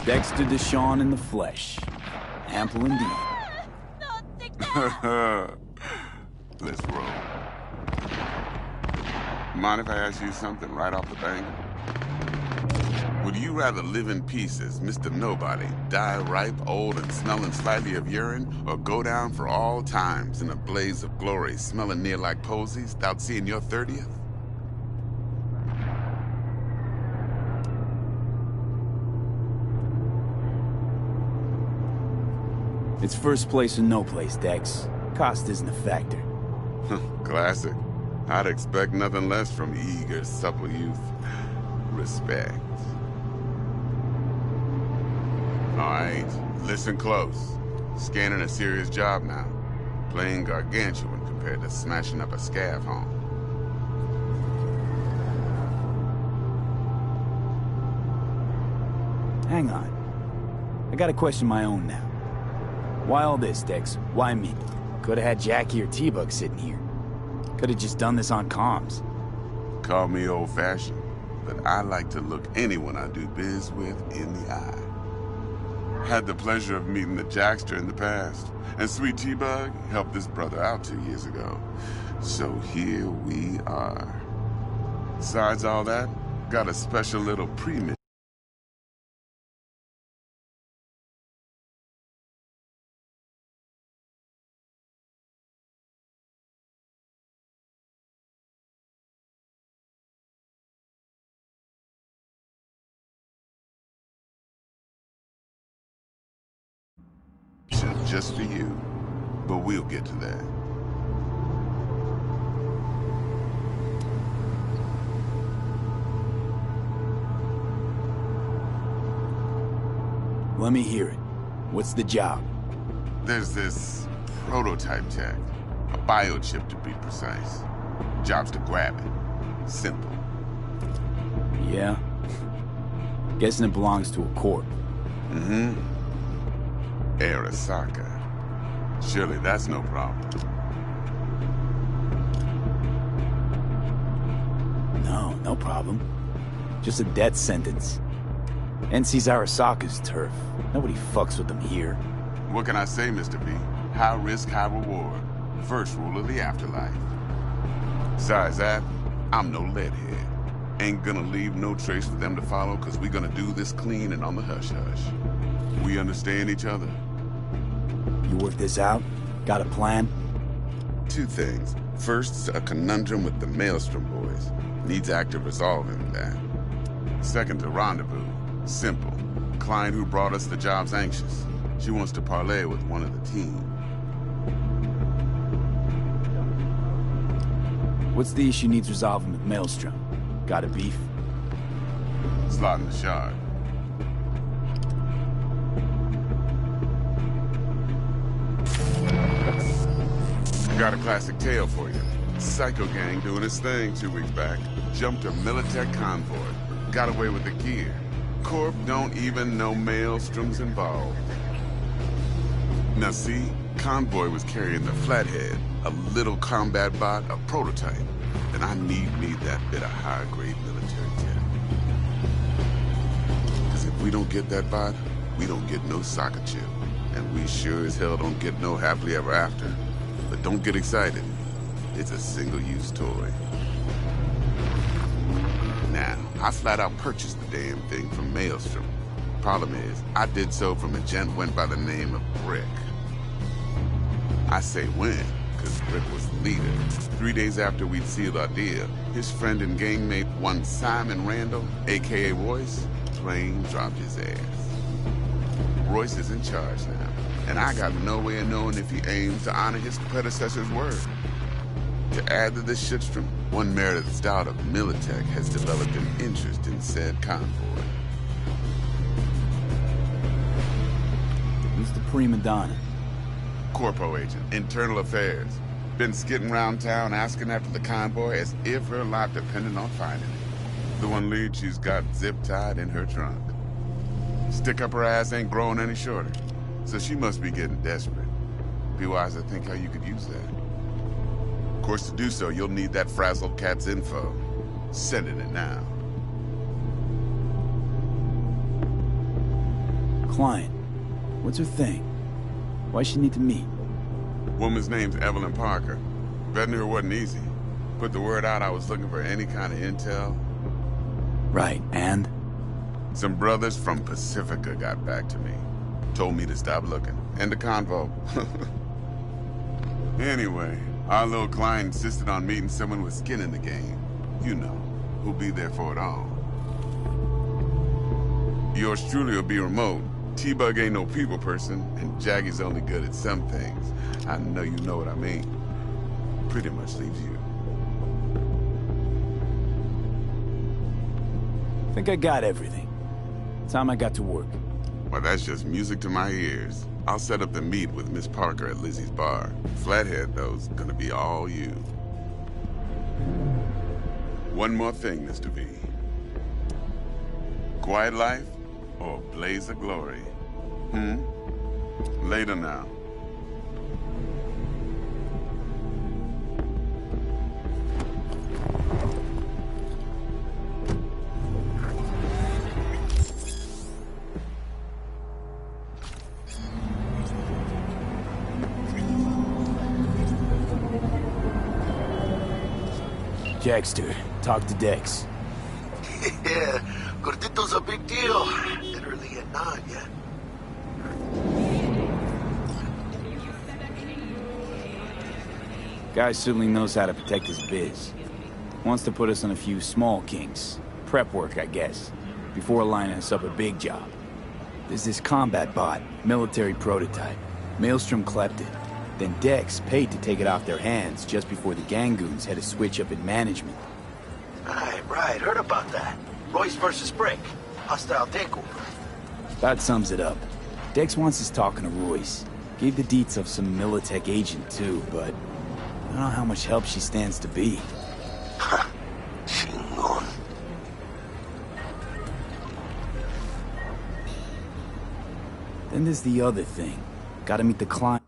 Dexter Deshawn in the flesh. Ample indeed. Let's roll. Mind if I ask you something right off the bank? Would you rather live in peace as Mr. Nobody, die ripe, old, and smelling slightly of urine, or go down for all times in a blaze of glory, smelling near like posies, without seeing your 30th? It's first place or no place, Dex. Cost isn't a factor. Classic. I'd expect nothing less from eager, supple youth. Respect. Alright, listen close. Scanning a serious job now. Playing gargantuan compared to smashing up a scav home. Hang on. I got a question of my own now. Why all this, Dex? Why me? Could've had Jackie or T-Bug sitting here. Could've just done this on comms. Call me old-fashioned, but I like to look anyone I do biz with in the eye. Had the pleasure of meeting the Jackster in the past, and Sweet T-Bug helped this brother out 2 years ago. So here we are. Besides all that, got a special little pre-mission. Just for you, but we'll get to that. Let me hear it. What's the job? There's this prototype tech, a biochip to be precise. Job's to grab it. Simple. Yeah? Guessing it belongs to a corp. Mm-hmm. Arasaka. Surely that's no problem. No problem. Just a death sentence. NC's Arasaka's turf. Nobody fucks with them here. What can I say, Mr. V? High risk, high reward. First rule of the afterlife. Besides that, I'm no leadhead. Ain't gonna leave no trace for them to follow, cause we gonna do this clean and on the hush-hush. We understand each other. You work this out? Got a plan? Two things. First, a conundrum with the Maelstrom boys. Needs active resolving that. Second, a rendezvous. Simple. Client who brought us the job's anxious. She wants to parlay with one of the team. What's the issue needs resolving with Maelstrom? Got a beef? Slot in the shard. Got a classic tale for you. Psycho gang doing his thing 2 weeks back. Jumped a Militech convoy. Got away with the gear. Corp don't even know Maelstrom's involved. Now see, convoy was carrying the Flathead, a little combat bot, a prototype. And I need that bit of high-grade military tech. Because if we don't get that bot, we don't get no soccer chip. And we sure as hell don't get no happily ever after. But don't get excited. It's a single-use toy. Now, I flat out purchased the damn thing from Maelstrom. Problem is, I did so from a gent went by the name of Brick. I say when, because Brick was the leader. 3 days after we'd sealed our deal, his friend and gangmate, one Simon Randall, a.k.a. Royce, plain dropped his ass. Royce is in charge now. And I got no way of knowing if he aims to honor his predecessor's word. To add to this shitstrom, one merited stout of Militech has developed an interest in said convoy. Who's the prima donna? Corpo agent, internal affairs. Been skidding around town asking after the convoy as if her life depended on finding it. The one lead she's got zip-tied in her trunk. Stick up her ass ain't growing any shorter. So she must be getting desperate. Be wise to think how you could use that. Of course, to do so, you'll need that frazzled cat's info. Sending it now. Client. What's her thing? Why she need to meet? Woman's name's Evelyn Parker. Vetting her wasn't easy. Put the word out I was looking for any kind of intel. Right, and? Some brothers from Pacifica got back to me. Told me to stop looking. End the convo. Anyway, our little client insisted on meeting someone with skin in the game. You know, who'll be there for it all. Yours truly will be remote. T-Bug ain't no people person, and Jaggie's only good at some things. I know you know what I mean. Pretty much leaves you. I think I got everything. Time I got to work. Well, that's just music to my ears. I'll set up the meet with Miss Parker at Lizzie's bar. Flathead, though's gonna be all you. One more thing, Mr. V. Quiet life or blaze of glory? Later now. Jackster, talk to Dex. Yeah, Gordito's a big deal. Literally a nod, yeah. Guy certainly knows how to protect his biz. Wants to put us on a few small kinks. Prep work, I guess. Before lining us up a big job. There's this combat bot, military prototype. Maelstrom clept it. Then Dex paid to take it off their hands just before the Gangoons had a switch up in management. Right, heard about that. Royce versus Brick. Hostile takeover. That sums it up. Dex wants us talking to Royce. Gave the deets of some Militech agent too, but I don't know how much help she stands to be. Ha! Chingon. Then there's the other thing. Gotta meet the client.